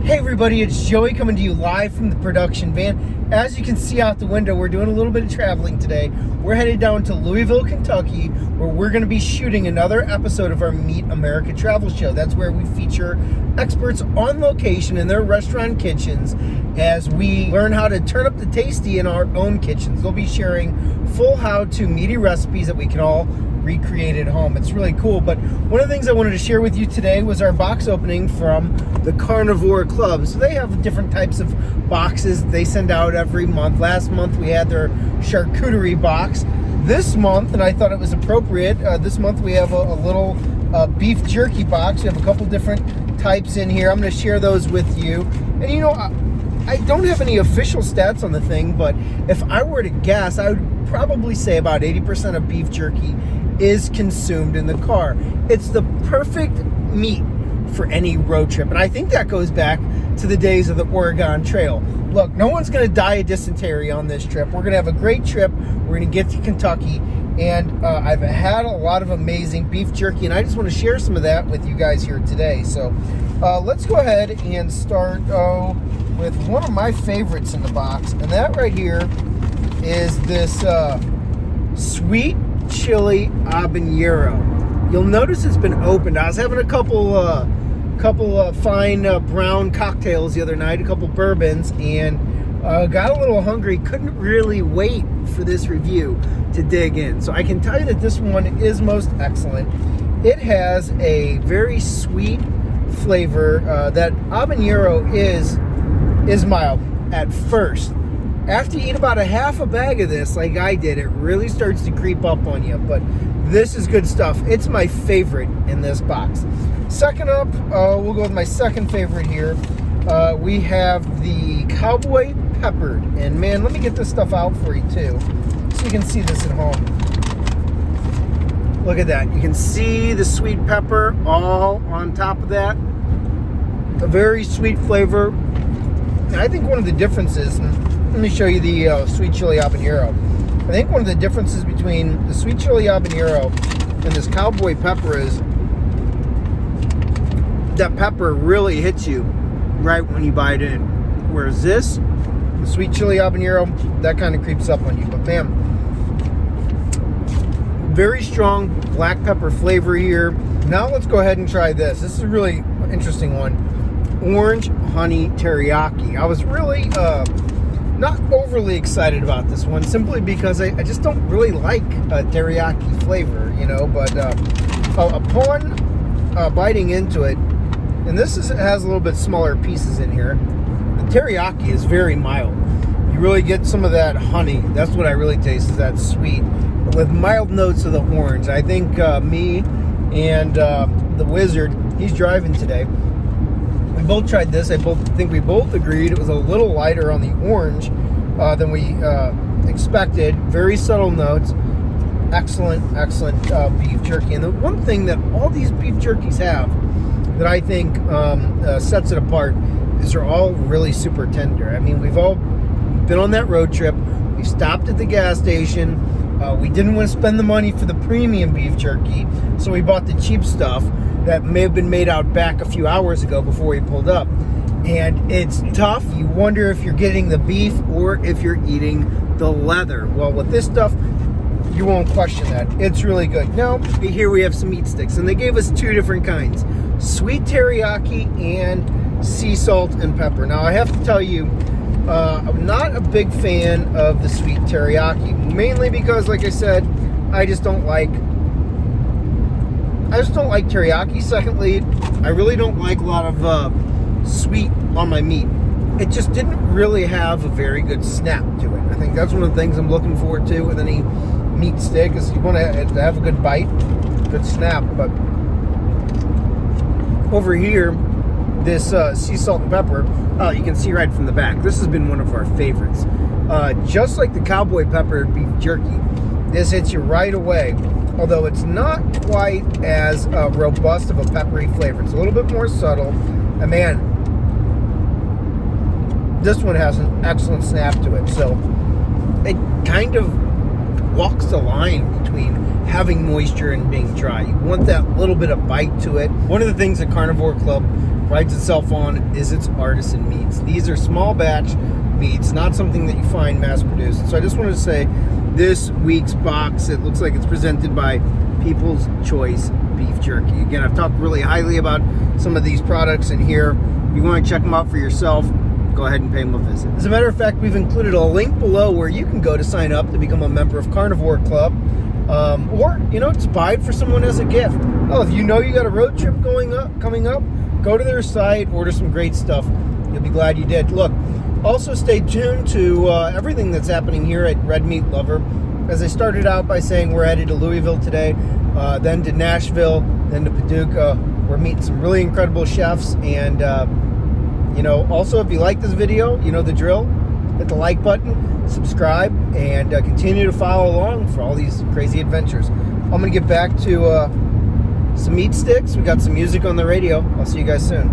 Hey everybody, it's Joey coming to you live from the production van. As you can see out the window, we're doing a little bit of traveling today. We're headed down to Louisville, Kentucky, where we're going to be shooting another episode of our Meet America travel show. That's where we feature experts on location in their restaurant kitchens as we learn how to turn up the tasty in our own kitchens. They'll be sharing full how-to meaty recipes that we can all recreate at home. It's really cool. But one of the things I wanted to share with you today was our box opening from the Carnivore Club. So they have different types of boxes they send out every month. Last month we had their charcuterie box. This month, and I thought it was appropriate, this month we have a little beef jerky box. We have a couple different types in here. I'm going to share those with you. And you know, I don't have any official stats on the thing, but if I were to guess, I would probably say about 80% of beef jerky is consumed in the car. It's the perfect meat for any road trip, and I think that goes back to the days of the Oregon Trail. Look, no one's going to die of dysentery on this trip. We're going to have a great trip. We're going to get to Kentucky, and I've had a lot of amazing beef jerky, and I just want to share some of that with you guys here today. So let's go ahead and start with one of my favorites in the box, and that right here is this sweet chili habanero. You'll notice it's been opened. I was having a couple fine brown cocktails the other night, a couple bourbons, and got a little hungry. Couldn't really wait for this review to dig in. So I can tell you that this one is most excellent. It has a very sweet flavor. That habanero is mild at first. After you eat about a half a bag of this, like I did, it really starts to creep up on you. But this is good stuff. It's my favorite in this box. Second up, we'll go with my second favorite here. We have the Cowboy Peppered. And man, let me get this stuff out for you too, so you can see this at home. Look at that. You can see the sweet pepper all on top of that. A very sweet flavor. And I think one of the differences, let me show you the sweet chili habanero. I think one of the differences between the sweet chili habanero and this Cowboy Pepper is that pepper really hits you right when you bite in. Whereas this, the sweet chili habanero, that kind of creeps up on you. But man, very strong black pepper flavor here. Now let's go ahead and try this. This is a really interesting one. Orange honey teriyaki. I was really not overly excited about this one, simply because I just don't really like teriyaki flavor, you know. But upon biting into it, and this has a little bit smaller pieces in here, the teriyaki is very mild. You really get some of that honey. That's what I really taste, is that sweet with mild notes of the orange. I think me and the Wizard, he's driving today, we both tried this. I think we both agreed it was a little lighter on the orange than we expected. Very subtle notes. Excellent beef jerky. And the one thing that all these beef jerkies have that I think sets it apart is they're all really super tender. I mean, we've all been on that road trip. We stopped at the gas station. We didn't want to spend the money for the premium beef jerky, so we bought the cheap stuff that may have been made out back a few hours ago before we pulled up. And it's tough. You wonder if you're getting the beef or if you're eating the leather. Well, with this stuff, you won't question that. It's really good. Now, here we have some meat sticks, and they gave us two different kinds. Sweet teriyaki and sea salt and pepper. Now, I have to tell you, I'm not a big fan of the sweet teriyaki, mainly because, like I said, I just don't like teriyaki. Secondly, I really don't like a lot of sweet on my meat. It just didn't really have a very good snap to it. I think that's one of the things I'm looking forward to with any meat stick, is you want to have a good bite, good snap. But over here, this sea salt and pepper, you can see right from the back, this has been one of our favorites. Just like the Cowboy Pepper beef jerky, this hits you right away, although it's not quite as robust of a peppery flavor. It's a little bit more subtle, and man, this one has an excellent snap to it. So it kind of walks the line between having moisture and being dry. You want that little bit of bite to it. One of the things that Carnivore Club prides itself on is its artisan meats. These are small batch meats, not something that you find mass produced. So I just wanted to say, this week's box, it looks like it's presented by People's Choice Beef Jerky. Again, I've talked really highly about some of these products in here. If you want to check them out for yourself, go ahead and pay them a visit. As a matter of fact, we've included a link below where you can go to sign up to become a member of Carnivore Club, or, you know, just buy it for someone as a gift. Oh, if you know you got a road trip coming up, go to their site, order some great stuff. You'll be glad you did. Look, also stay tuned to everything that's happening here at Red Meat Lover. As I started out by saying, we're headed to Louisville today, then to Nashville, then to Paducah. We're meeting some really incredible chefs, and you know, also, if you like this video, you know the drill. Hit the like button, subscribe, and continue to follow along for all these crazy adventures. I'm going to get back to some meat sticks. We got some music on the radio. I'll see you guys soon.